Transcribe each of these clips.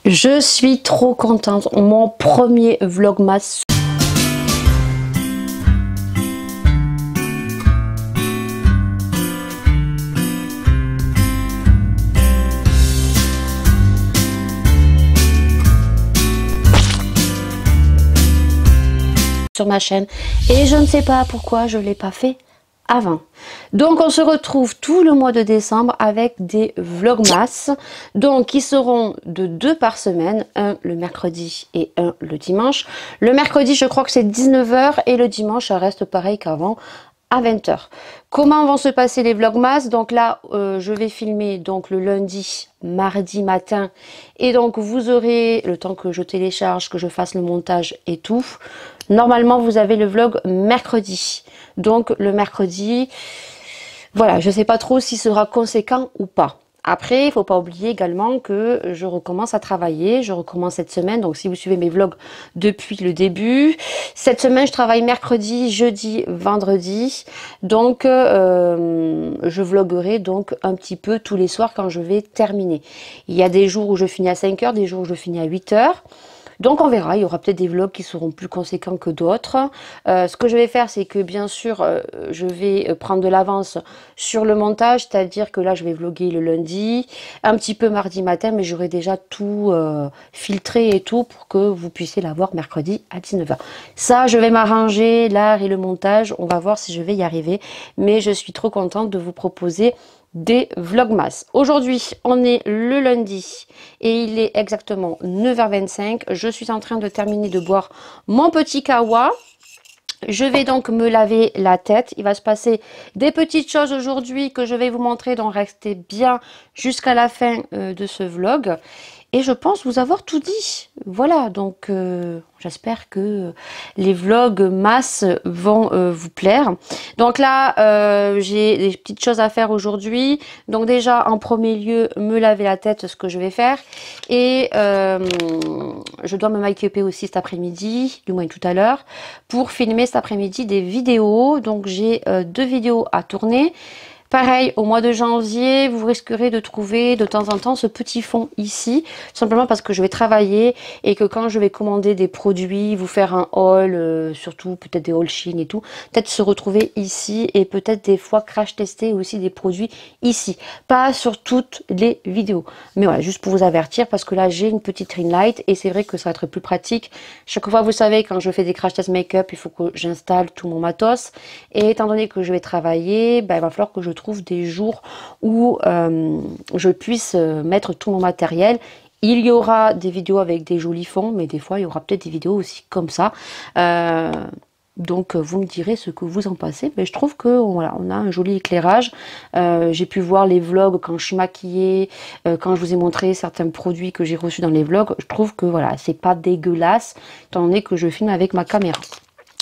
Je suis trop contente, mon premier vlogmas. Sur ma chaîne et je ne sais pas pourquoi je ne l'ai pas fait avant. Donc on se retrouve tout le mois de décembre avec des vlogmas, donc qui seront de 2 par semaine, un le mercredi et un le dimanche. Le mercredi je crois que c'est 19 h et le dimanche ça reste pareil qu'avant, à 20 h. Comment vont se passer les vlogmas? Donc là je vais filmer donc le lundi, mardi matin, et donc vous aurez le temps que je télécharge, que je fasse le montage et tout. Normalement vous avez le vlog mercredi, donc le mercredi, voilà, je sais pas trop s'il sera conséquent ou pas. Après, il faut pas oublier également que je recommence à travailler, je recommence cette semaine, donc si vous suivez mes vlogs depuis le début, cette semaine je travaille mercredi, jeudi, vendredi, donc je vloguerai donc un petit peu tous les soirs quand je vais terminer. Il y a des jours où je finis à 5 h, des jours où je finis à 8 h. Donc on verra, il y aura peut-être des vlogs qui seront plus conséquents que d'autres. Ce que je vais faire, c'est que bien sûr, je vais prendre de l'avance sur le montage, c'est-à-dire que là, je vais vlogger le lundi, un petit peu mardi matin, mais j'aurai déjà tout filtré et tout pour que vous puissiez l'avoir mercredi à 19 h. Ça, je vais m'arranger, l'art et le montage, on va voir si je vais y arriver, mais je suis trop contente de vous proposer des vlogmas. Aujourd'hui on est le lundi et il est exactement 9 h 25. Je suis en train de terminer de boire mon petit kawa. Je vais donc me laver la tête. Il va se passer des petites choses aujourd'hui que je vais vous montrer, donc restez bien jusqu'à la fin de ce vlog. Et je pense vous avoir tout dit. Voilà, donc j'espère que les vlogs masse vont vous plaire. Donc là, j'ai des petites choses à faire aujourd'hui. Donc déjà, en premier lieu, me laver la tête, ce que je vais faire. Et je dois me make-upper aussi cet après-midi, du moins tout à l'heure, pour filmer cet après-midi des vidéos. Donc j'ai 2 vidéos à tourner. Pareil, au mois de janvier, vous risquerez de trouver de temps en temps ce petit fond ici, simplement parce que je vais travailler et que quand je vais commander des produits, vous faire un haul, surtout peut-être des haul Shein et tout, peut-être se retrouver ici et peut-être des fois crash tester aussi des produits ici. Pas sur toutes les vidéos, mais voilà, juste pour vous avertir parce que là j'ai une petite ring light et c'est vrai que ça va être plus pratique. Chaque fois, vous savez, quand je fais des crash test make-up, il faut que j'installe tout mon matos et étant donné que je vais travailler, ben, il va falloir que je trouve des jours où je puisse mettre tout mon matériel. Il y aura des vidéos avec des jolis fonds, mais des fois il y aura peut-être des vidéos aussi comme ça. Donc vous me direz ce que vous en pensez. Mais je trouve que voilà, on a un joli éclairage. J'ai pu voir les vlogs quand je suis maquillée, quand je vous ai montré certains produits que j'ai reçus dans les vlogs. Je trouve que voilà, c'est pas dégueulasse, étant donné que je filme avec ma caméra.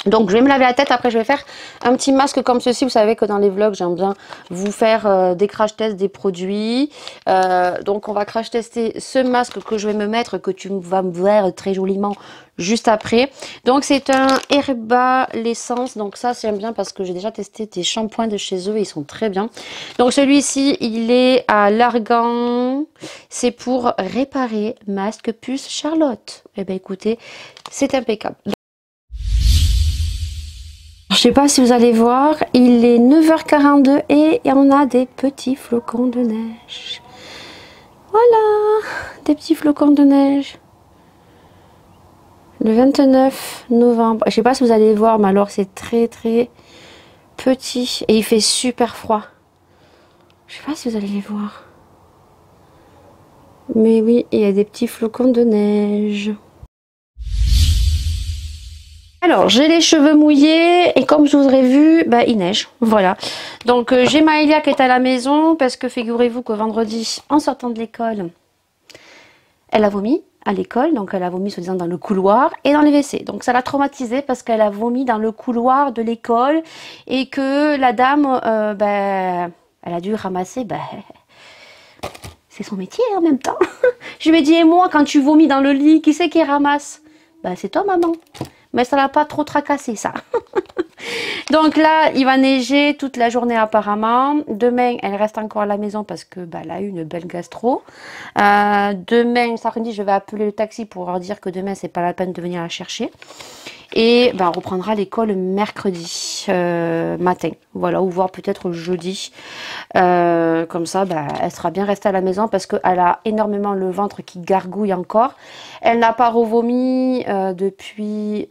Donc je vais me laver la tête, après je vais faire un petit masque comme ceci. Vous savez que dans les vlogs j'aime bien vous faire des crash tests des produits. Donc on va crash tester ce masque que je vais me mettre, que tu vas me voir très joliment juste après. Donc c'est un Herba l'essence, donc ça j'aime bien parce que j'ai déjà testé des shampoings de chez eux et ils sont très bien. Donc celui-ci il est à l'argan, c'est pour réparer masque puce Charlotte. Et bien écoutez, c'est impeccable. Je sais pas si vous allez voir, il est 9 h 42 et on a des petits flocons de neige. Voilà, des petits flocons de neige. Le 29 novembre. Je sais pas si vous allez voir, mais alors c'est très très petit et il fait super froid. Je sais pas si vous allez les voir. Mais oui, il y a des petits flocons de neige. Alors, j'ai les cheveux mouillés et comme je vous aurais vu, bah, il neige. Voilà. Donc, j'ai Maëlia qui est à la maison parce que figurez-vous que vendredi, en sortant de l'école, elle a vomi à l'école. Donc, elle a vomi soi-disant dans le couloir et dans les WC. Donc, ça l'a traumatisée parce qu'elle a vomi dans le couloir de l'école et que la dame, bah, elle a dû ramasser. Bah, c'est son métier en même temps. Je lui ai dit, et moi, quand tu vomis dans le lit, qui c'est qui ramasse? Bah, c'est toi, maman. Mais ça l'a pas trop tracassé, ça. Donc là, il va neiger toute la journée apparemment. Demain, elle reste encore à la maison parce que bah, elle a eu une belle gastro. Demain, samedi, je vais appeler le taxi pour leur dire que demain, c'est pas la peine de venir la chercher. Et bah, on reprendra l'école mercredi matin. Voilà, ou voire peut-être jeudi. Comme ça, bah, elle sera bien restée à la maison parce qu'elle a énormément le ventre qui gargouille encore. Elle n'a pas revomi depuis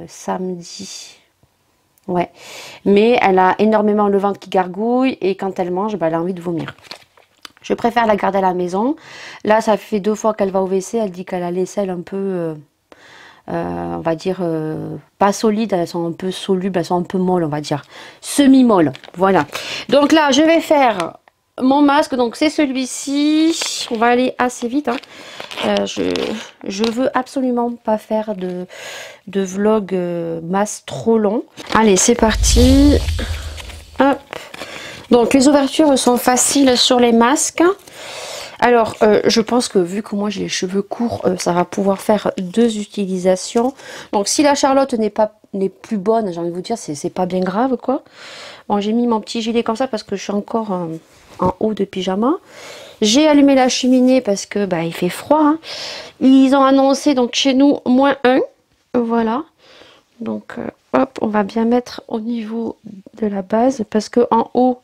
samedi. Ouais, mais elle a énormément le ventre qui gargouille et quand elle mange, bah, elle a envie de vomir. Je préfère la garder à la maison. Là, ça fait 2 fois qu'elle va au WC. Elle dit qu'elle a les selles un peu... on va dire pas solides, elles sont un peu solubles, elles sont un peu molles, on va dire semi-molles. Voilà, donc là je vais faire mon masque, donc c'est celui-ci. On va aller assez vite, hein. Je veux absolument pas faire de vlog masque trop long. Allez, c'est parti. Hop. Donc les ouvertures sont faciles sur les masques. Alors, je pense que vu que moi j'ai les cheveux courts, ça va pouvoir faire 2 utilisations. Donc, si la Charlotte n'est plus bonne, j'ai envie de vous dire, c'est pas bien grave, quoi. Bon, j'ai mis mon petit gilet comme ça parce que je suis encore en haut de pyjama. J'ai allumé la cheminée parce que bah, il fait froid, hein. Ils ont annoncé donc chez nous -1. Voilà. Donc, hop, on va bien mettre au niveau de la base parce que en haut,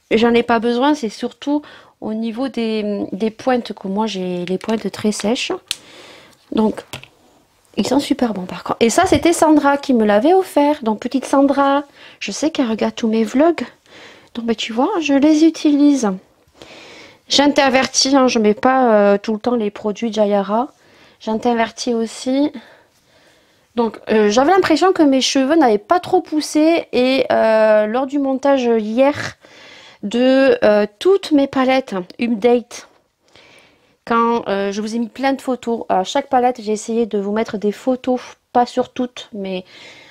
j'en ai pas besoin. C'est surtout au niveau des pointes que moi j'ai les pointes très sèches. Donc ils sont super bons par contre. Et ça c'était Sandra qui me l'avait offert. Donc petite Sandra, je sais qu'elle regarde tous mes vlogs. Donc bah, tu vois, je les utilise. J'intervertis, hein, je mets pas tout le temps les produits Jayara. J'intervertis aussi. Donc j'avais l'impression que mes cheveux n'avaient pas trop poussé. Et lors du montage hier de toutes mes palettes update, quand je vous ai mis plein de photos à chaque palette, j'ai essayé de vous mettre des photos, pas sur toutes mais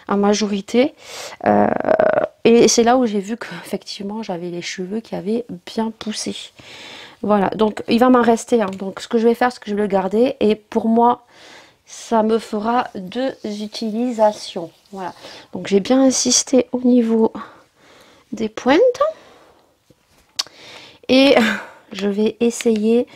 en majorité, et c'est là où j'ai vu qu'effectivement j'avais les cheveux qui avaient bien poussé. Voilà, donc il va m'en rester, hein. Donc ce que je vais faire, c'est que je vais le garder, et pour moi ça me fera 2 utilisations. Voilà, donc j'ai bien insisté au niveau des pointes. Et je vais essayer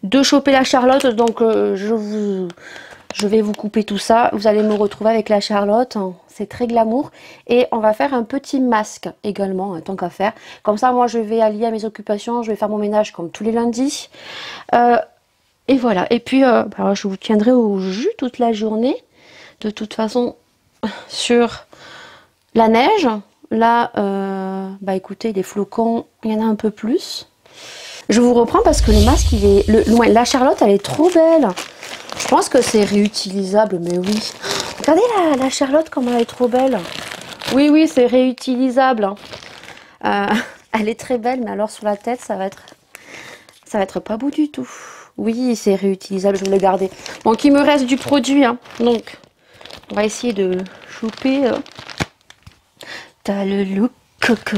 de choper la Charlotte. Donc je vais vous couper tout ça. Vous allez me retrouver avec la Charlotte. C'est très glamour. Et on va faire un petit masque également, tant qu'à faire. Comme ça, moi, je vais allier à mes occupations. Je vais faire mon ménage comme tous les lundis. Et voilà. Et puis, bah, je vous tiendrai au jus toute la journée. De toute façon, sur la neige. Là, bah écoutez, les flocons, il y en a un peu plus. Je vous reprends parce que le masque, il est loin. La Charlotte, elle est trop belle. Je pense que c'est réutilisable, mais oui. Regardez la Charlotte, comment elle est trop belle. Oui, oui, c'est réutilisable. Elle est très belle, mais alors sur la tête, ça va être pas beau du tout. Oui, c'est réutilisable, je vais le garder. Donc, il me reste du produit, hein. Donc, on va essayer de choper. T'as le look coco.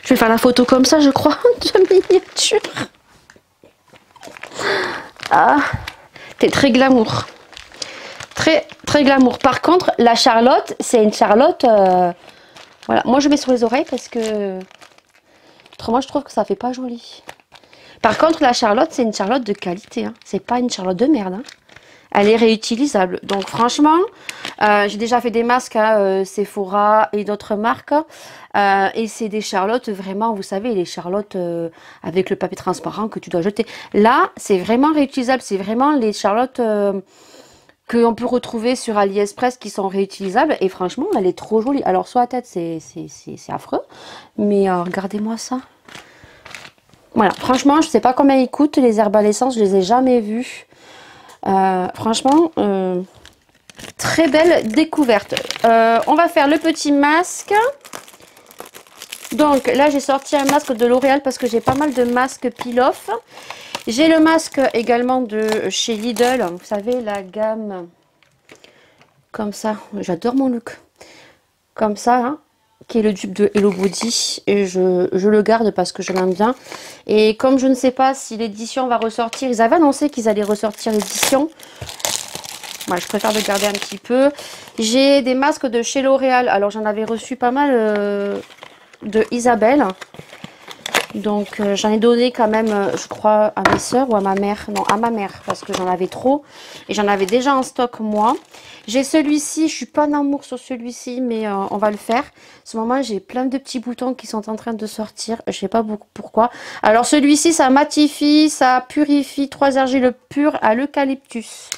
Je vais faire la photo comme ça, je crois, de miniature. Ah, t'es très glamour. Très, très glamour. Par contre, la Charlotte, c'est une Charlotte... voilà, moi je mets sur les oreilles parce que... Autrement, je trouve que ça fait pas joli. Par contre, la Charlotte, c'est une Charlotte de qualité, hein. C'est pas une Charlotte de merde, hein. Elle est réutilisable. Donc franchement, j'ai déjà fait des masques à Sephora et d'autres marques. Et c'est des Charlottes vraiment, vous savez, les Charlottes avec le papier transparent que tu dois jeter. Là, c'est vraiment réutilisable. C'est vraiment les Charlottes qu'on peut retrouver sur AliExpress qui sont réutilisables. Et franchement, elle est trop jolie. Alors sur la tête, c'est affreux. Mais regardez-moi ça. Voilà, franchement, je sais pas combien ils coûtent les herbes à l'essence. Je les ai jamais vus. Franchement, très belle découverte. On va faire le petit masque. Donc là, j'ai sorti un masque de L'Oréal parce que j'ai pas mal de masques peel-off. J'ai le masque également de chez Lidl. Vous savez, la gamme comme ça. J'adore mon look. Comme ça, hein, qui est le dupe de Hello Body. Et je le garde parce que je l'aime bien. Et comme je ne sais pas si l'édition va ressortir, ils avaient annoncé qu'ils allaient ressortir l'édition. Moi, je préfère le garder un petit peu. J'ai des masques de chez L'Oréal. Alors, j'en avais reçu pas mal de Isabelle. Donc, j'en ai donné quand même, je crois, à mes soeurs ou à ma mère. Non, à ma mère, parce que j'en avais trop. Et j'en avais déjà en stock, moi. J'ai celui-ci. Je suis pas en amour sur celui-ci, mais on va le faire. En ce moment, j'ai plein de petits boutons qui sont en train de sortir. Je sais pas pourquoi. Alors, celui-ci, ça matifie, ça purifie 3 argiles pures à l'eucalyptus.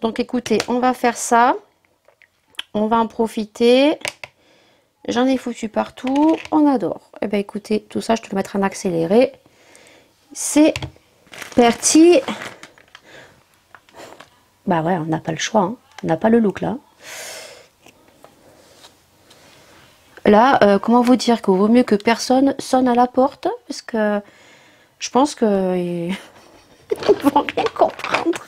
Donc, écoutez, on va faire ça. On va en profiter. J'en ai foutu partout, on adore. Et bien écoutez, tout ça, je te le mettrai en accéléré. C'est parti. Bah ouais, on n'a pas le choix, hein. On n'a pas le look là. Là, comment vous dire qu'il vaut mieux que personne sonne à la porte, parce que je pense que ils vont rien comprendre.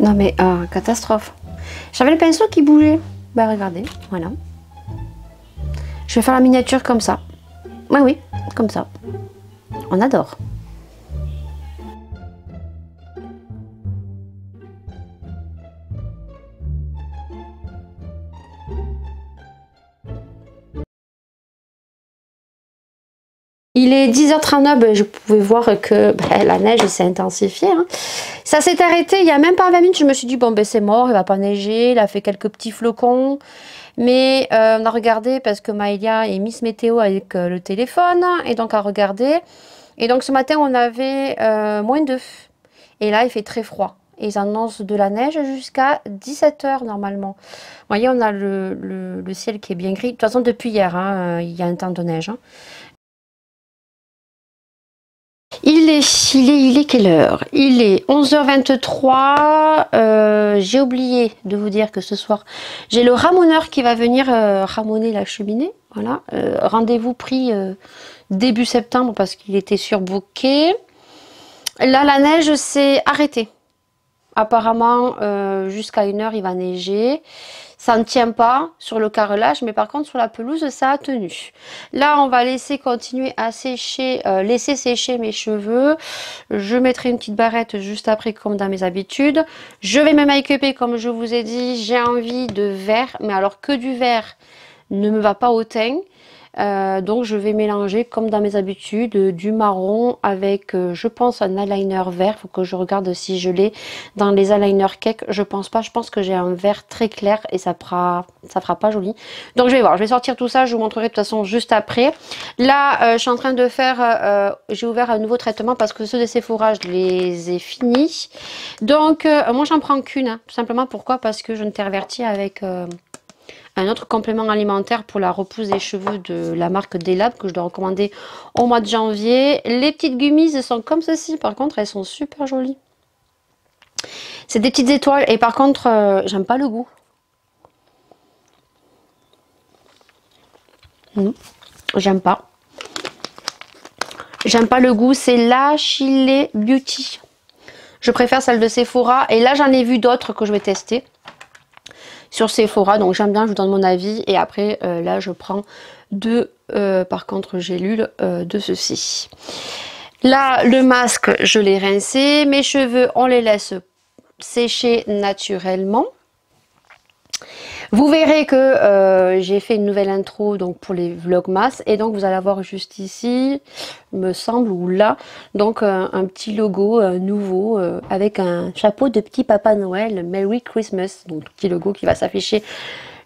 Non mais, catastrophe. J'avais le pinceau qui bougeait. Bah regardez, voilà. Je vais faire la miniature comme ça. Oui, oui, comme ça. On adore. Il est 10h39, ben, je pouvais voir que ben, la neige s'est intensifiée. Hein. Ça s'est arrêté il n'y a même pas 20 minutes. Je me suis dit, bon, ben, c'est mort, il va pas neiger. Il a fait quelques petits flocons. Mais on a regardé parce que Maëlia est Miss Météo avec le téléphone. Et donc, à regarder. Et donc, ce matin, on avait -2. Et là, il fait très froid. Et ils annoncent de la neige jusqu'à 17h normalement. Vous voyez, on a le ciel qui est bien gris. De toute façon, depuis hier, hein, il y a un temps de neige. Hein. Il est quelle heure? Il est 11h23. J'ai oublié de vous dire que ce soir, j'ai le ramoneur qui va venir ramoner la cheminée. Voilà. Rendez-vous pris début septembre parce qu'il était surbooké. Là, la neige s'est arrêtée. Apparemment, jusqu'à 1h, il va neiger. Ça ne tient pas sur le carrelage, mais par contre, sur la pelouse, ça a tenu. Là, on va laisser continuer à sécher, laisser sécher mes cheveux. Je mettrai une petite barrette juste après, comme dans mes habitudes. Je vais me make-upper, comme je vous ai dit. J'ai envie de vert, mais alors que du vert ne me va pas au teint. Donc je vais mélanger comme dans mes habitudes du marron avec je pense un eyeliner vert. Faut que je regarde si je l'ai dans les eyeliners cake. Je pense pas, je pense que j'ai un vert très clair et ça fera pas joli. Donc je vais voir, je vais sortir tout ça, je vous montrerai de toute façon juste après. Là je suis en train de faire, j'ai ouvert un nouveau traitement parce que ceux de Sephora je les ai finis. Donc moi j'en prends qu'une, hein, tout simplement. Pourquoi? Parce que je m'intervertis avec un autre complément alimentaire pour la repousse des cheveux de la marque Delab que je dois recommander au mois de janvier. Les petites gummies sont comme ceci, par contre elles sont super jolies. C'est des petites étoiles et par contre j'aime pas le goût. J'aime pas. J'aime pas le goût, c'est la Chile Beauty. Je préfère celle de Sephora et là j'en ai vu d'autres que je vais tester sur Sephora, donc j'aime bien, je vous donne mon avis. Et après, là, je prends deux, par contre, gélules de ceci. Là, le masque, je l'ai rincé. Mes cheveux, on les laisse sécher naturellement. Vous verrez que j'ai fait une nouvelle intro donc pour les vlogmas et donc vous allez avoir juste ici, me semble, ou là, donc un petit logo nouveau avec un chapeau de petit Papa Noël, Merry Christmas, donc petit logo qui va s'afficher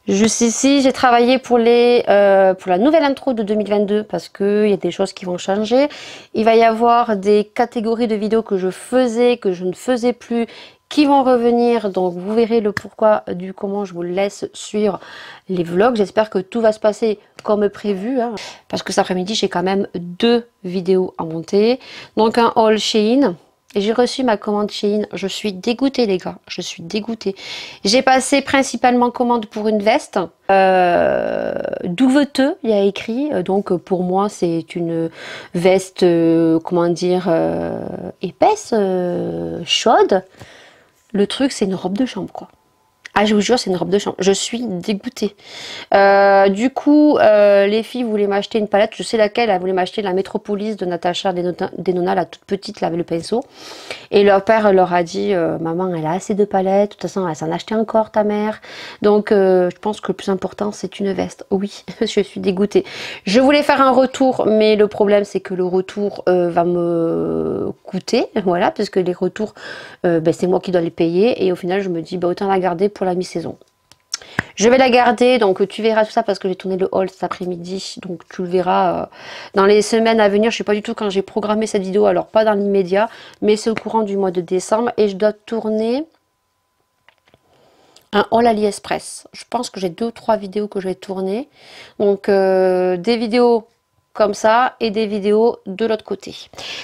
juste ici. J'ai travaillé pour la nouvelle intro de 2022 parce que il y a des choses qui vont changer. Il va y avoir des catégories de vidéos que je faisais, que je ne faisais plus, qui vont revenir, donc vous verrez le pourquoi du comment. Je vous laisse suivre les vlogs. J'espère que tout va se passer comme prévu, hein, parce que cet après-midi j'ai quand même 2 vidéos à monter. Donc un haul Shein, Et j'ai reçu ma commande Shein. Je suis dégoûtée, les gars. Je suis dégoûtée. J'ai passé principalement commande pour une veste. Douveteux, il y a écrit. Donc, pour moi, c'est une veste, comment dire, épaisse, chaude. Le truc, c'est une robe de chambre, quoi. Ah, je vous jure, c'est une robe de chambre. Je suis dégoûtée. Du coup, les filles voulaient m'acheter une palette. Je sais laquelle. Elles voulaient m'acheter la Métropolis de Natacha Denona, la toute petite, là, avec le pinceau. Et leur père leur a dit, maman, elle a assez de palettes. De toute façon, elle s'en a acheté encore, ta mère. Donc, je pense que le plus important, c'est une veste. Oui, je suis dégoûtée. Je voulais faire un retour, mais le problème, c'est que le retour va me coûter. Voilà, parce que les retours, ben, c'est moi qui dois les payer. Et au final, je me dis, bah, autant la garder pour la mi-saison. Je vais la garder, donc tu verras tout ça parce que j'ai tourné le haul cet après-midi. Donc tu le verras dans les semaines à venir. Je ne sais pas du tout quand j'ai programmé cette vidéo, alors pas dans l'immédiat, mais c'est au courant du mois de décembre. Et je dois tourner un haul AliExpress. Je pense que j'ai 2 ou 3 vidéos que je vais tourner. Donc des vidéos comme ça et des vidéos de l'autre côté.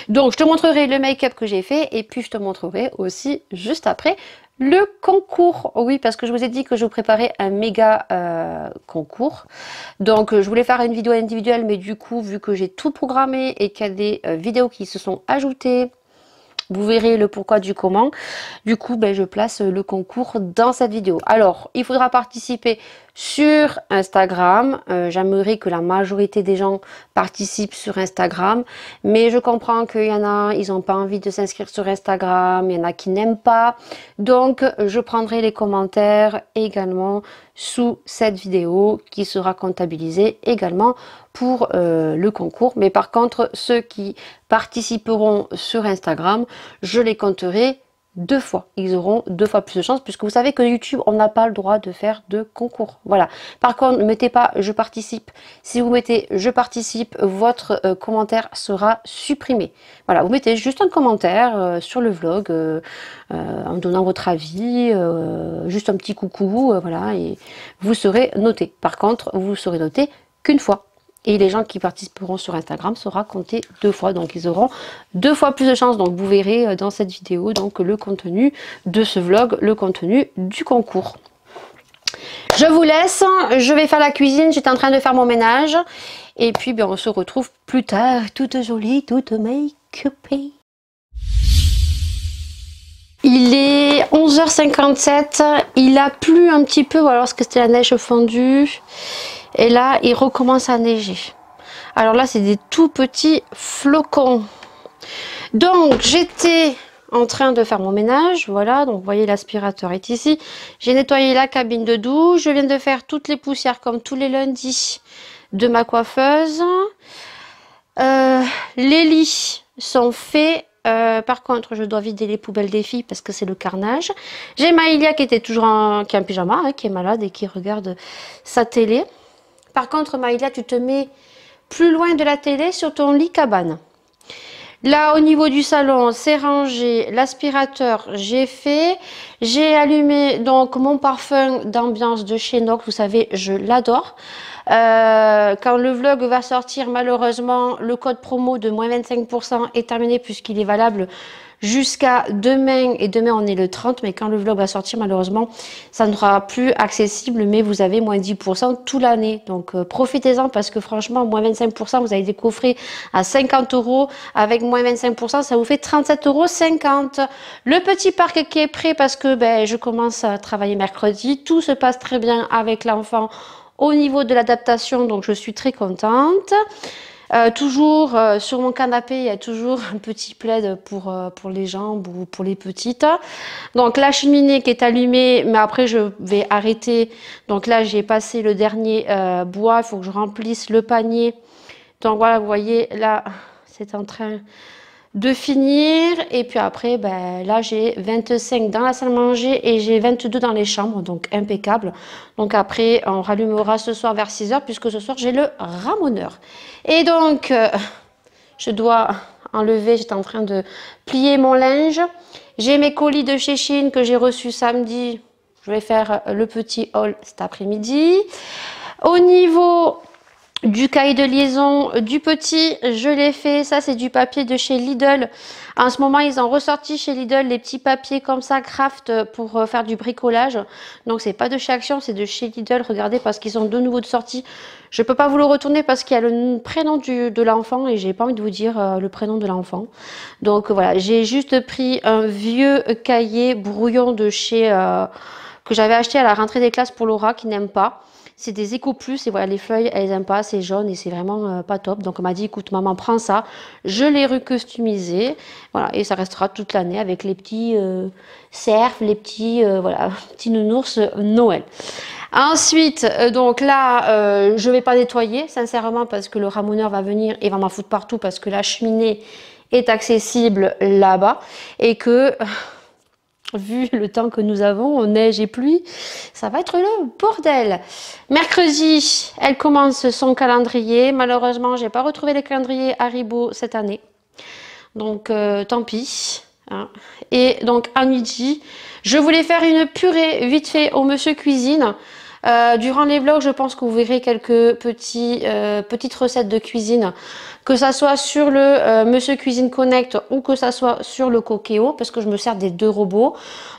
Donc je te montrerai le make-up que j'ai fait et puis je te montrerai aussi juste après le concours. Oui, parce que je vous ai dit que je vous préparais un méga concours. Donc je voulais faire une vidéo individuelle, mais du coup, vu que j'ai tout programmé et qu'il y a des vidéos qui se sont ajoutées, vous verrez le pourquoi du comment. Du coup, ben, je place le concours dans cette vidéo. Alors, il faudra participer sur Instagram. J'aimerais que la majorité des gens participent sur Instagram. Mais je comprends qu'il y en a, ils n'ont pas envie de s'inscrire sur Instagram. Il y en a qui n'aiment pas. Donc, je prendrai les commentaires également sous cette vidéo qui sera comptabilisée également pour le concours. Mais par contre, ceux qui participeront sur Instagram, je les compterai 2 fois. Ils auront 2 fois plus de chance puisque vous savez que YouTube, on n'a pas le droit de faire de concours. Voilà. Par contre, ne mettez pas je participe. Si vous mettez je participe, votre commentaire sera supprimé. Voilà, vous mettez juste un commentaire sur le vlog en donnant votre avis, juste un petit coucou, voilà, et vous serez noté. Par contre, vous serez noté qu'une fois. Et les gens qui participeront sur Instagram sera compté 2 fois. Donc ils auront 2 fois plus de chance. Donc vous verrez dans cette vidéo donc le contenu de ce vlog, le contenu du concours. Je vous laisse. Je vais faire la cuisine. J'étais en train de faire mon ménage. Et puis bien, on se retrouve plus tard. Toute jolie, toute make-upée. Il est 11h57. Il a plu un petit peu. Alors, est-ce que c'était la neige fondue? Et là, il recommence à neiger. Alors là, c'est des tout petits flocons. Donc, j'étais en train de faire mon ménage. Voilà, donc vous voyez, l'aspirateur est ici. J'ai nettoyé la cabine de douche. Je viens de faire toutes les poussières comme tous les lundis de ma coiffeuse. Les lits sont faits. Par contre, je dois vider les poubelles des filles parce que c'est le carnage. J'ai Maïlia qui était toujours qui est en pyjama, hein, qui est malade et qui regarde sa télé. Par contre, Maïlia, tu te mets plus loin de la télé sur ton lit cabane. Là, au niveau du salon, c'est rangé. L'aspirateur, j'ai fait. J'ai allumé donc mon parfum d'ambiance de chez Nox. Vous savez, je l'adore. Quand le vlog va sortir, malheureusement, le code promo de moins 25% est terminé puisqu'il est valable jusqu'à demain. Et demain, on est le 30. Mais quand le vlog va sortir, malheureusement, ça ne sera plus accessible. Mais vous avez moins 10% toute l'année. Donc, profitez-en parce que franchement, moins 25%, vous avez des coffrets à 50 €. Avec moins 25%, ça vous fait 37,50 €. Le petit parc qui est prêt parce que ben, je commence à travailler mercredi. Tout se passe très bien avec l'enfant au niveau de l'adaptation, donc je suis très contente. Toujours sur mon canapé, il y a toujours un petit plaid pour les jambes ou pour les petites. Donc la cheminée qui est allumée, mais après je vais arrêter. Donc là j'ai passé le dernier bois, il faut que je remplisse le panier. Donc voilà, vous voyez, là c'est en train de finir. Et puis après, ben, là j'ai 25 dans la salle à manger et j'ai 22 dans les chambres, donc impeccable. Donc après, on rallumera ce soir vers 6 h puisque ce soir j'ai le ramoneur. Et donc, je dois enlever, j'étais en train de plier mon linge. J'ai mes colis de chez Shein que j'ai reçus samedi. Je vais faire le petit haul cet après-midi. Au niveau Du cahier de liaison du petit, je l'ai fait. Ça, c'est du papier de chez Lidl. En ce moment, ils ont ressorti chez Lidl les petits papiers comme ça, craft, pour faire du bricolage. Donc, c'est pas de chez Action, c'est de chez Lidl. Regardez, parce qu'ils ont de nouveau de sortie. Je peux pas vous le retourner parce qu'il y a le prénom de l'enfant et j'ai pas envie de vous dire le prénom de l'enfant. Donc, voilà, j'ai juste pris un vieux cahier brouillon de chez... que j'avais acheté à la rentrée des classes pour Laura, qui n'aime pas. C'est des Eco Plus et voilà, les feuilles, elles n'aiment pas, c'est jaune et c'est vraiment pas top. Donc, on m'a dit, écoute, maman, prends ça. Je l'ai recustomisé. Voilà, et ça restera toute l'année avec les petits cerfs, les petits, voilà, petits nounours Noël. Ensuite, donc là, je vais pas nettoyer, sincèrement, parce que le ramoneur va venir et va m'en foutre partout parce que la cheminée est accessible là-bas et que... vu le temps que nous avons, neige et pluie, ça va être le bordel. Mercredi, elle commence son calendrier. Malheureusement, j'ai pas retrouvé le calendrier Haribo cette année. Donc, tant pis. Hein. Et donc, à midi, je voulais faire une purée vite fait au Monsieur Cuisine. Durant les vlogs, je pense que vous verrez quelques petites recettes de cuisine, que ça soit sur le Monsieur Cuisine Connect ou que ça soit sur le Cookéo, parce que je me sers des deux robots.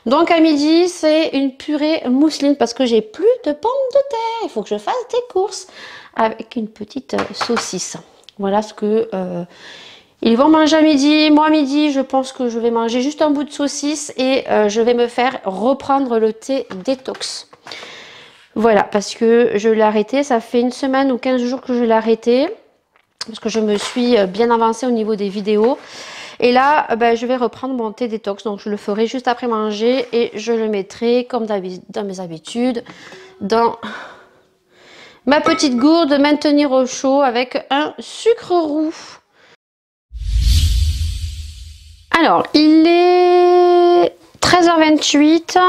Donc à midi, c'est une purée mousseline parce que j'ai plus de pommes de terre. Il faut que je fasse des courses avec une petite saucisse. Voilà ce que ils vont manger à midi. Moi à midi, je pense que je vais manger juste un bout de saucisse et je vais me faire reprendre le thé détox. Voilà, parce que je l'ai arrêté, ça fait une semaine ou 15 jours que je l'ai arrêté, parce que je me suis bien avancée au niveau des vidéos. Et là, je vais reprendre mon thé détox, donc je le ferai juste après manger et je le mettrai, comme dans mes habitudes, dans ma petite gourde maintenir au chaud avec un sucre roux. Alors, il est 13h28.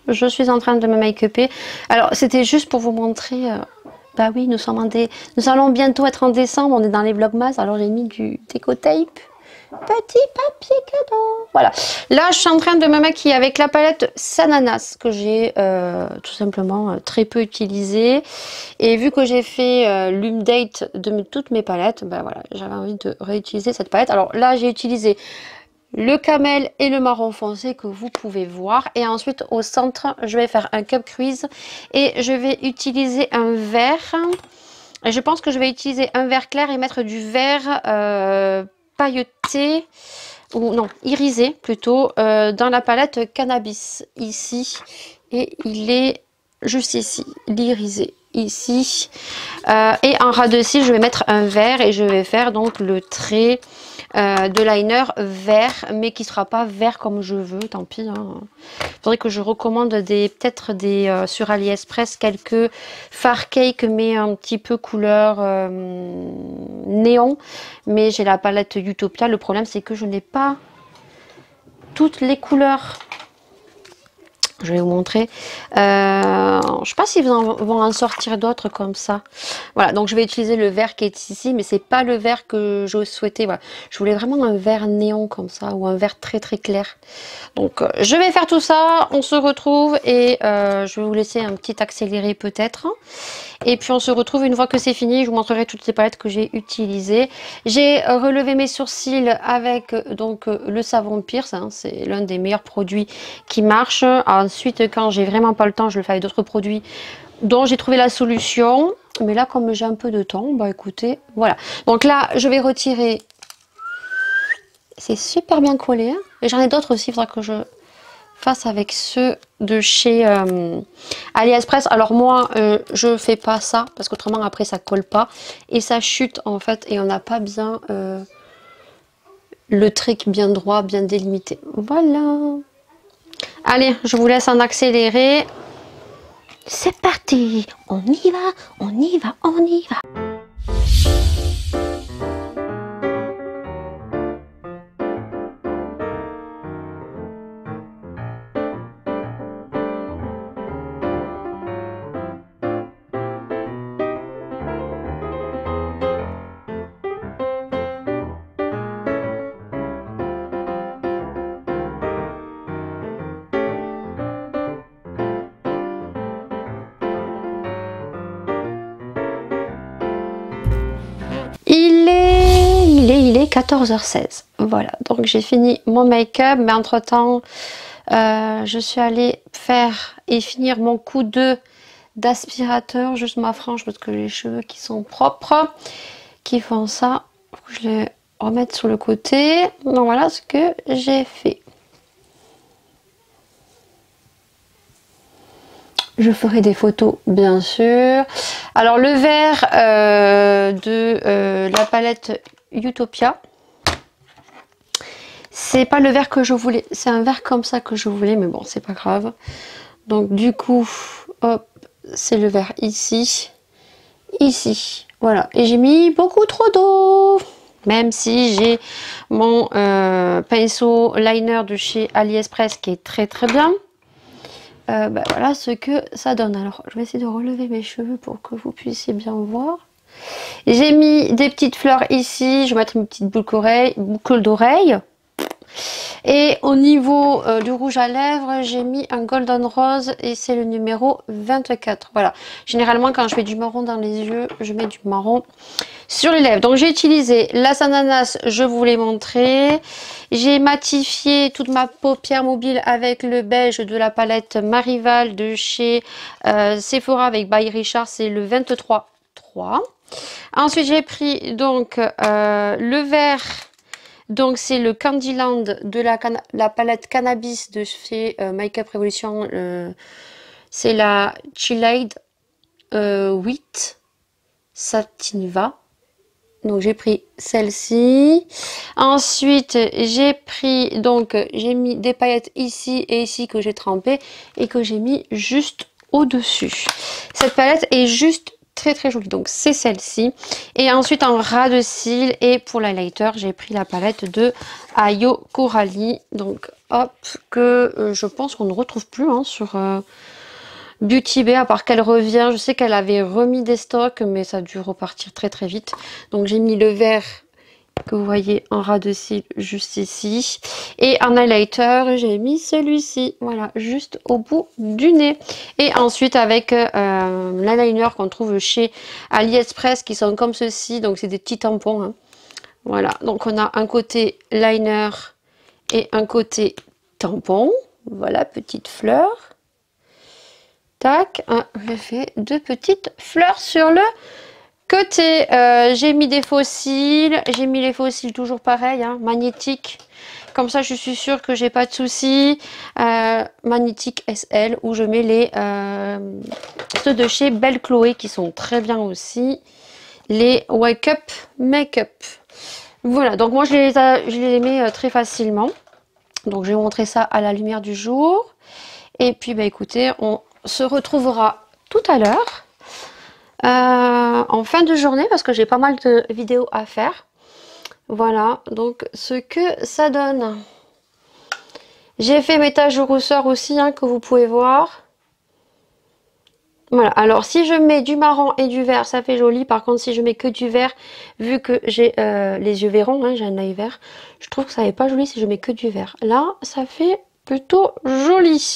Je suis en train de me make-upper. Alors, c'était juste pour vous montrer... bah oui, nous allons bientôt être en décembre. On est dans les vlogmas. Alors, j'ai mis du déco tape. Petit papier cadeau. Voilà. Là, je suis en train de me maquiller avec la palette Sananas que j'ai tout simplement très peu utilisée. Et vu que j'ai fait l'update de toutes mes palettes, ben voilà, j'avais envie de réutiliser cette palette. Alors là, j'ai utilisé le camel et le marron foncé que vous pouvez voir. Et ensuite, au centre, je vais faire un cup crease et je vais utiliser un vert. Et je pense que je vais utiliser un vert clair et mettre du vert pailleté, ou non, irisé plutôt, dans la palette Cannabis, ici. Et il est juste ici, l'irisé. Ici. Et en ras de cils, je vais mettre un vert et je vais faire donc le trait de liner vert, mais qui sera pas vert comme je veux, tant pis. Hein. Faudrait que je recommande peut-être sur AliExpress quelques fard cake, mais un petit peu couleur néon. Mais j'ai la palette Utopia. Le problème, c'est que je n'ai pas toutes les couleurs. Je vais vous montrer. Je ne sais pas s'ils vont en sortir d'autres comme ça. Voilà, donc je vais utiliser le vert qui est ici, mais c'est pas le vert que je souhaitais. Voilà. Je voulais vraiment un vert néon comme ça, ou un vert très très clair. Donc je vais faire tout ça, on se retrouve et je vais vous laisser un petit accéléré peut-être. Et puis on se retrouve une fois que c'est fini, je vous montrerai toutes les palettes que j'ai utilisées. J'ai relevé mes sourcils avec donc le savon Pierce, hein, c'est l'un des meilleurs produits qui marche. Ensuite, quand j'ai vraiment pas le temps, je le fais avec d'autres produits dont j'ai trouvé la solution. Mais là, comme j'ai un peu de temps, bah écoutez, voilà. Donc là, je vais retirer. C'est super bien collé. Hein, et j'en ai d'autres aussi, il faudra que je fasse avec ceux de chez AliExpress. Alors moi, je fais pas ça parce qu'autrement après ça colle pas et ça chute en fait et on n'a pas bien le trait bien droit, bien délimité. Voilà. Allez, je vous laisse en accélérer. C'est parti, on y va, on y va, on y va. 14h16. Voilà, donc j'ai fini mon make-up, mais entre temps je suis allée faire et finir mon coup d'aspirateur, juste ma frange parce que j'ai les cheveux qui sont propres, qui font ça. Faut que je les remette sur le côté. Donc voilà ce que j'ai fait. Je ferai des photos bien sûr. Alors le vert de la palette Utopia, c'est pas le vert que je voulais, c'est un vert comme ça que je voulais, mais bon c'est pas grave. Donc du coup hop, c'est le vert ici, voilà, et j'ai mis beaucoup trop d'eau, même si j'ai mon pinceau liner de chez AliExpress qui est très bien. Voilà ce que ça donne. Alors je vais essayer de relever mes cheveux pour que vous puissiez bien voir. J'ai mis des petites fleurs ici, je vais mettre une petite boucle d'oreille. Et au niveau du rouge à lèvres, j'ai mis un golden rose et c'est le numéro 24. Voilà, généralement quand je fais du marron dans les yeux, je mets du marron sur les lèvres. Donc j'ai utilisé l'As Ananas, je vous l'ai montré. J'ai matifié toute ma paupière mobile avec le beige de la palette Marival de chez Sephora avec By Richard, c'est le 23-3. Ensuite j'ai pris donc le vert. Donc c'est le Candyland de la palette Cannabis de chez Makeup Revolution. C'est la Chillade 8 Satinva. Donc j'ai pris celle-ci. Ensuite j'ai pris, donc j'ai mis des paillettes ici et ici que j'ai trempées et que j'ai mis juste au-dessus. Cette palette est juste très jolie, donc c'est celle-ci. Et ensuite en ras de cils, et pour l'highlighter j'ai pris la palette de Ayo Coralie, donc hop, que je pense qu'on ne retrouve plus hein, sur Beauty Bay, à part qu'elle revient. Je sais qu'elle avait remis des stocks, mais ça a dû repartir très vite. Donc j'ai mis le vert que vous voyez en ras de cils juste ici, et en highlighter j'ai mis celui-ci, voilà, juste au bout du nez. Et ensuite avec l'eyeliner qu'on trouve chez AliExpress, qui sont comme ceci, donc c'est des petits tampons hein. Voilà, donc on a un côté liner et un côté tampon. Voilà, petite fleur, tac, hein, j'ai fait deux petites fleurs sur le côté. J'ai mis des fossiles, j'ai mis les fossiles toujours pareil, hein, magnétiques. Comme ça, je suis sûre que j'ai pas de soucis. Magnétique SL, où je mets les ceux de chez Belle Chloé qui sont très bien aussi. Les Wake Up Makeup. Voilà, donc moi je les mets très facilement. Donc je vais vous montrer ça à la lumière du jour. Et puis bah écoutez, on se retrouvera tout à l'heure. En fin de journée, parce que j'ai pas mal de vidéos à faire. Voilà, donc ce que ça donne. J'ai fait mes taches de rousseur aussi, hein, que vous pouvez voir. Voilà, alors si je mets du marron et du vert, ça fait joli. Par contre, si je mets que du vert, vu que j'ai les yeux verrons, hein, j'ai un œil vert, je trouve que ça n'est pas joli si je mets que du vert. Là, ça fait plutôt joli.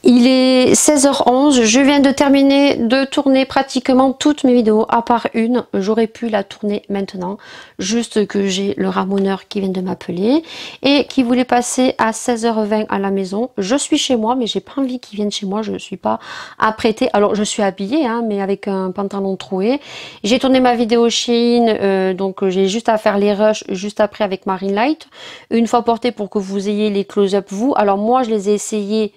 Il est 16h11, je viens de terminer de tourner pratiquement toutes mes vidéos, à part une. J'aurais pu la tourner maintenant, juste que j'ai le ramoneur qui vient de m'appeler et qui voulait passer à 16h20 à la maison. Je suis chez moi, mais j'ai pas envie qu'il vienne chez moi, je ne suis pas apprêtée. Alors je suis habillée, hein, mais avec un pantalon troué. J'ai tourné ma vidéo Shein, donc j'ai juste à faire les rushs juste après avec Marine Light. Une fois portée pour que vous ayez les close-up vous. Alors moi je les ai essayés.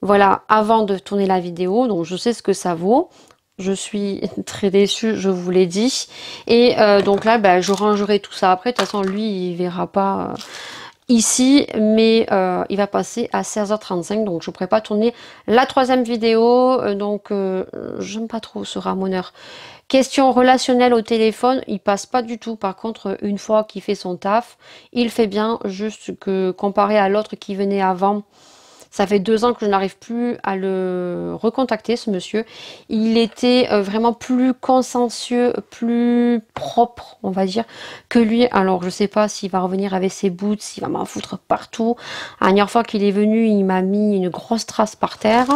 Voilà, avant de tourner la vidéo, donc je sais ce que ça vaut. Je suis très déçue, je vous l'ai dit. Et donc là, bah, je rangerai tout ça après. De toute façon, lui, il verra pas ici, mais il va passer à 16h35. Donc je ne pourrai pas tourner la troisième vidéo. Donc j'aime pas trop ce ramoneur. Question relationnelle au téléphone, il passe pas du tout. Par contre, une fois qu'il fait son taf, il fait bien. Juste que comparé à l'autre qui venait avant, Ça fait 2 ans que je n'arrive plus à le recontacter, ce monsieur. Il était vraiment plus consciencieux, plus propre, on va dire, que lui. Alors, je sais pas s'il va revenir avec ses boots, s'il va m'en foutre partout. La dernière fois qu'il est venu, il m'a mis une grosse trace par terre.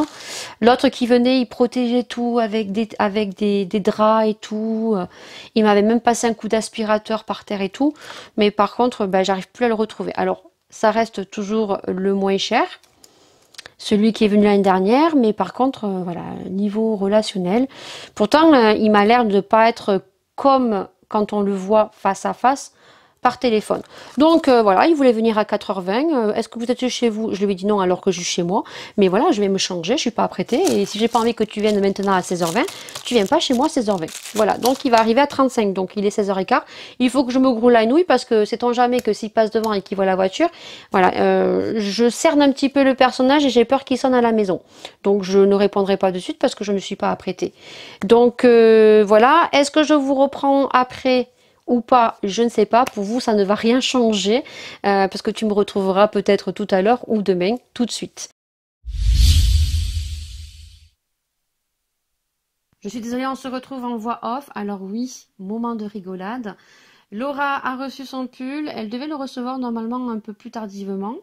L'autre qui venait, il protégeait tout avec des draps et tout. Il m'avait même passé un coup d'aspirateur par terre et tout. Mais par contre, ben, j'arrive plus à le retrouver. Alors, ça reste toujours le moins cher, celui qui est venu l'année dernière, mais par contre, voilà, niveau relationnel, pourtant, il m'a l'air de ne pas être comme quand on le voit face à face par téléphone. Donc voilà, il voulait venir à 4h20. Est-ce que vous êtes chez vous? Je lui ai dit non alors que je suis chez moi. Mais voilà, je vais me changer, je suis pas apprêtée. Et si j'ai pas envie que tu viennes maintenant à 16h20, tu viens pas chez moi à 16h20. Voilà, donc il va arriver à 35, donc il est 16h15. Il faut que je me groule la nouille parce que sait-on jamais que s'il passe devant et qu'il voit la voiture, voilà, je cerne un petit peu le personnage et j'ai peur qu'il sonne à la maison. Donc je ne répondrai pas de suite parce que je ne suis pas apprêtée. Donc voilà, est-ce que je vous reprends après ou pas, je ne sais pas. Pour vous, ça ne va rien changer parce que tu me retrouveras peut-être tout à l'heure ou demain, tout de suite. Je suis désolée, on se retrouve en voix off. Alors oui, moment de rigolade. Laura a reçu son pull. Elle devait le recevoir normalement un peu plus tardivement.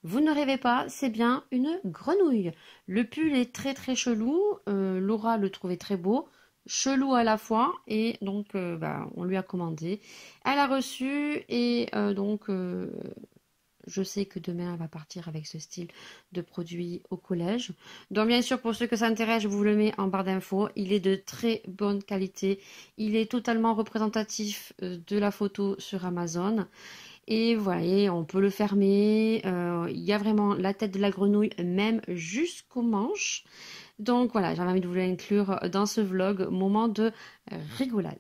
Vous ne rêvez pas, c'est bien une grenouille. Le pull est très très chelou. Laura le trouvait très beau. Chelou à la fois et donc on lui a commandé, elle a reçu et je sais que demain elle va partir avec ce style de produit au collège. Donc bien sûr pour ceux que ça intéresse, je vous le mets en barre d'infos, il est de très bonne qualité, il est totalement représentatif de la photo sur Amazon. Et vous voyez, on peut le fermer, il y a vraiment la tête de la grenouille même jusqu'aux manches. Donc voilà, j'avais envie de vous l'inclure dans ce vlog, moment de rigolade.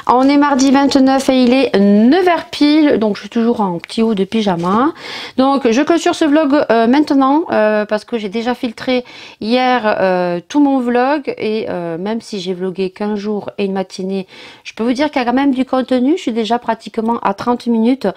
On est mardi 29 et il est 9h pile, donc je suis toujours en petit haut de pyjama. Donc je clôture ce vlog maintenant parce que j'ai déjà filtré hier tout mon vlog et même si j'ai vlogué qu'un jour et une matinée, je peux vous dire qu'il y a quand même du contenu. Je suis déjà pratiquement à 30 minutes.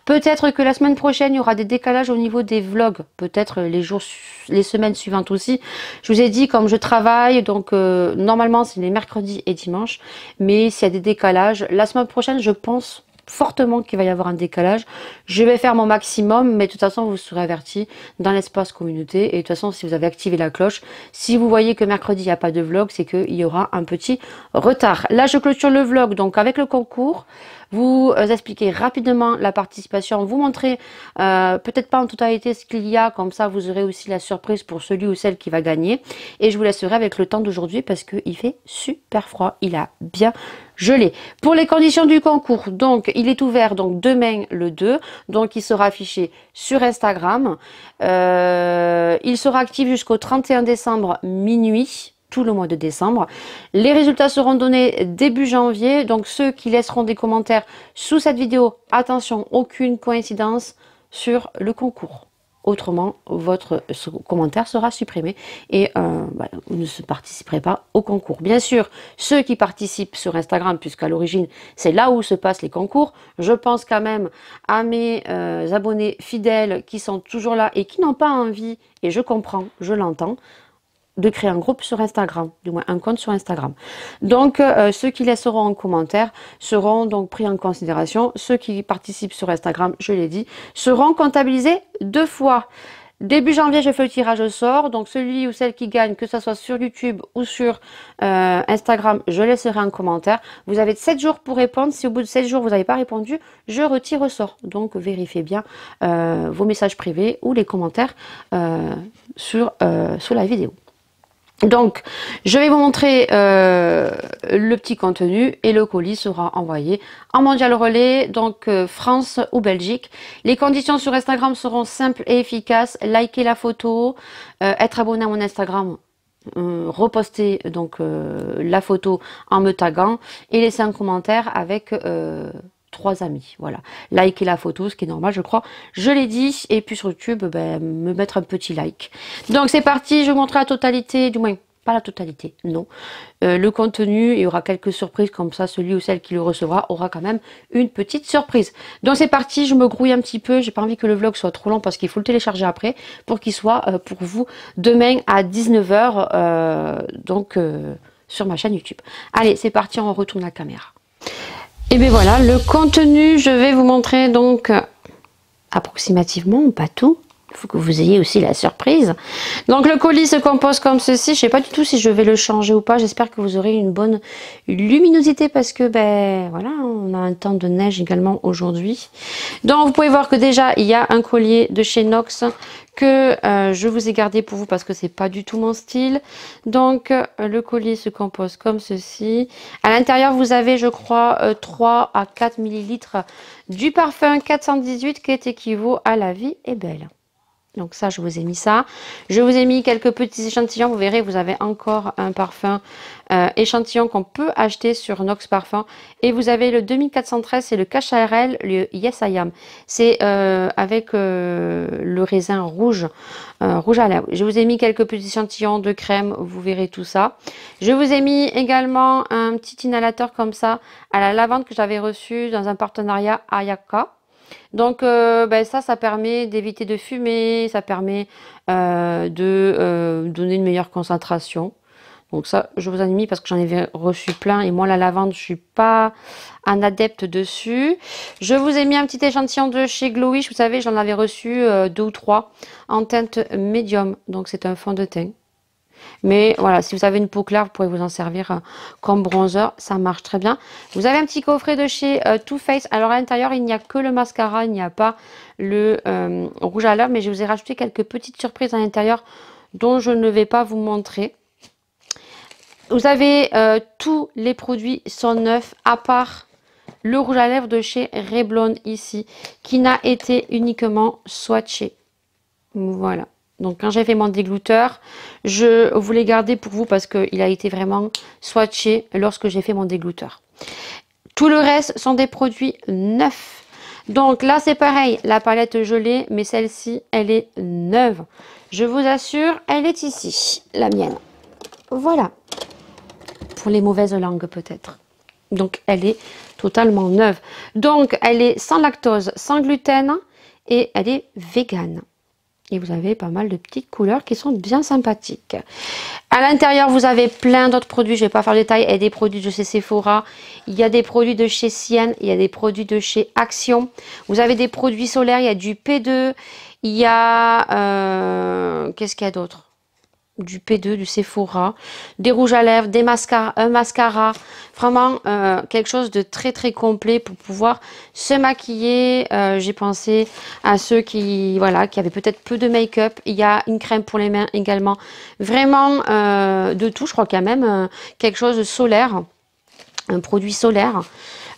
Peut-être que la semaine prochaine, il y aura des décalages au niveau des vlogs, peut-être les semaines suivantes aussi. Je vous ai dit, comme je travaille, donc normalement c'est les mercredis et dimanches, mais s'il y a des décalages, la semaine prochaine, je pense fortement qu'il va y avoir un décalage. Je vais faire mon maximum, mais de toute façon, vous serez avertis dans l'espace communauté. Et de toute façon, si vous avez activé la cloche, si vous voyez que mercredi, il n'y a pas de vlog, c'est qu'il y aura un petit retard. Là, je clôture le vlog donc avec le concours. Vous expliquez rapidement la participation, vous montrez peut-être pas en totalité ce qu'il y a, comme ça vous aurez aussi la surprise pour celui ou celle qui va gagner. Et je vous laisserai avec le temps d'aujourd'hui parce qu'il fait super froid, il a bien gelé. Pour les conditions du concours, donc il est ouvert donc demain le 2, donc il sera affiché sur Instagram. Il sera actif jusqu'au 31 décembre minuit. Tout le mois de décembre. Les résultats seront donnés début janvier. Donc ceux qui laisseront des commentaires sous cette vidéo, attention, aucune coïncidence sur le concours. Autrement, votre commentaire sera supprimé et vous ne participerez pas au concours. Bien sûr, ceux qui participent sur Instagram, puisqu'à l'origine, c'est là où se passent les concours, je pense quand même à mes abonnés fidèles qui sont toujours là et qui n'ont pas envie, et je comprends, je l'entends, de créer un groupe sur Instagram, du moins un compte sur Instagram. Donc ceux qui laisseront en commentaire seront donc pris en considération. Ceux qui participent sur Instagram, je l'ai dit, seront comptabilisés 2 fois. Début janvier, je fais le tirage au sort. Donc celui ou celle qui gagne, que ce soit sur YouTube ou sur Instagram, je laisserai un commentaire. Vous avez 7 jours pour répondre. Si au bout de 7 jours, vous n'avez pas répondu, je retire au sort. Donc vérifiez bien vos messages privés ou les commentaires sous la vidéo. Donc, je vais vous montrer le petit contenu et le colis sera envoyé en mondial relais, donc France ou Belgique. Les conditions sur Instagram seront simples et efficaces. Likez la photo, être abonné à mon Instagram, reposter donc la photo en me taguant et laisser un commentaire avec 3 amis, voilà. Likez la photo, ce qui est normal, je crois. Je l'ai dit. Et puis sur YouTube, me mettre un petit like. Donc c'est parti, je vous montre la totalité, du moins pas la totalité, non. Le contenu, il y aura quelques surprises comme ça, celui ou celle qui le recevra aura quand même une petite surprise. Donc c'est parti, je me grouille un petit peu, j'ai pas envie que le vlog soit trop long parce qu'il faut le télécharger après pour qu'il soit pour vous demain à 19 h, sur ma chaîne YouTube. Allez, c'est parti, on retourne la caméra. Et bien voilà, le contenu, je vais vous montrer donc approximativement, pas tout. Il faut que vous ayez aussi la surprise. Donc le colis se compose comme ceci. Je sais pas du tout si je vais le changer ou pas. J'espère que vous aurez une bonne luminosité parce que ben voilà, on a un temps de neige également aujourd'hui. Donc vous pouvez voir que déjà il y a un collier de chez Nox que je vous ai gardé pour vous parce que c'est pas du tout mon style. Donc le collier se compose comme ceci. À l'intérieur vous avez, je crois, 3 à 4 ml du parfum 418 qui est équivaut à La Vie est belle. Donc ça, je vous ai mis ça. Je vous ai mis quelques petits échantillons. Vous verrez, vous avez encore un parfum échantillon qu'on peut acheter sur Nox Parfum. Et vous avez le 2413, c'est le Cache ARL, le Yes I Am. C'est avec le raisin rouge, rouge à lèvres. Je vous ai mis quelques petits échantillons de crème. Vous verrez tout ça. Je vous ai mis également un petit inhalateur comme ça à la lavande que j'avais reçu dans un partenariat Ayaka. Donc ça permet d'éviter de fumer, ça permet de donner une meilleure concentration. Donc ça, je vous en ai mis parce que j'en ai reçu plein et moi la lavande, je suis pas un adepte dessus. Je vous ai mis un petit échantillon de chez Glowish, vous savez, j'en avais reçu 2 ou 3 en teinte médium. Donc c'est un fond de teint. Mais voilà, si vous avez une peau claire, vous pourrez vous en servir comme bronzer. Ça marche très bien. Vous avez un petit coffret de chez Too Faced. Alors à l'intérieur, il n'y a que le mascara. Il n'y a pas le rouge à lèvres. Mais je vous ai rajouté quelques petites surprises à l'intérieur dont je ne vais pas vous montrer. Vous avez tous les produits sont neufs à part le rouge à lèvres de chez Revlon ici. Qui n'a été uniquement swatché. Voilà. Donc quand j'ai fait mon dégluteur, je voulais garder pour vous parce qu'il a été vraiment swatché lorsque j'ai fait mon dégluteur. Tout le reste sont des produits neufs. Donc là c'est pareil, la palette gelée, mais celle-ci elle est neuve. Je vous assure, elle est ici, la mienne. Voilà. Pour les mauvaises langues peut-être. Donc elle est totalement neuve. Donc elle est sans lactose, sans gluten et elle est végane. Et vous avez pas mal de petites couleurs qui sont bien sympathiques. À l'intérieur, vous avez plein d'autres produits. Je ne vais pas faire le détail. Il y a des produits de chez Sephora. Il y a des produits de chez Sienne. Il y a des produits de chez Action. Vous avez des produits solaires. Il y a du P2. Il y a... qu'est-ce qu'il y a d'autre? Du P2, du Sephora, des rouges à lèvres, des mascaras, un mascara, vraiment quelque chose de très très complet pour pouvoir se maquiller. J'ai pensé à ceux qui avaient peut-être peu de make-up. Il y a une crème pour les mains également, vraiment de tout. Je crois qu'il y a même quelque chose de solaire, un produit solaire.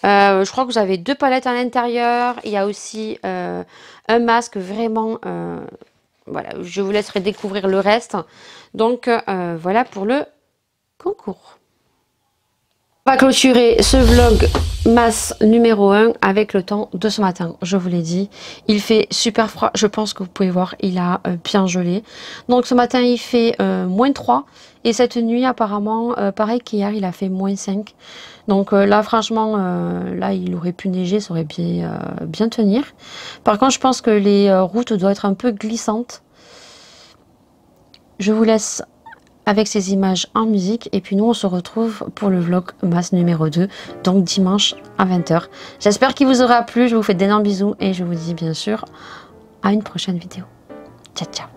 Je crois que vous avez 2 palettes à l'intérieur. Il y a aussi un masque vraiment... voilà, je vous laisserai découvrir le reste. Donc, voilà pour le concours. On va clôturer ce vlog masse numéro 1 avec le temps de ce matin. Je vous l'ai dit, il fait super froid. Je pense que vous pouvez voir, il a bien gelé. Donc, ce matin, il fait -3. Et cette nuit, apparemment, pareil qu'hier, il a fait -5. Donc là, franchement, là, il aurait pu neiger, ça aurait bien tenir. Par contre, je pense que les routes doivent être un peu glissantes. Je vous laisse avec ces images en musique. Et puis nous, on se retrouve pour le vlog masse numéro 2. Donc dimanche à 20 h. J'espère qu'il vous aura plu. Je vous fais d'énormes bisous. Et je vous dis bien sûr à une prochaine vidéo. Ciao, ciao.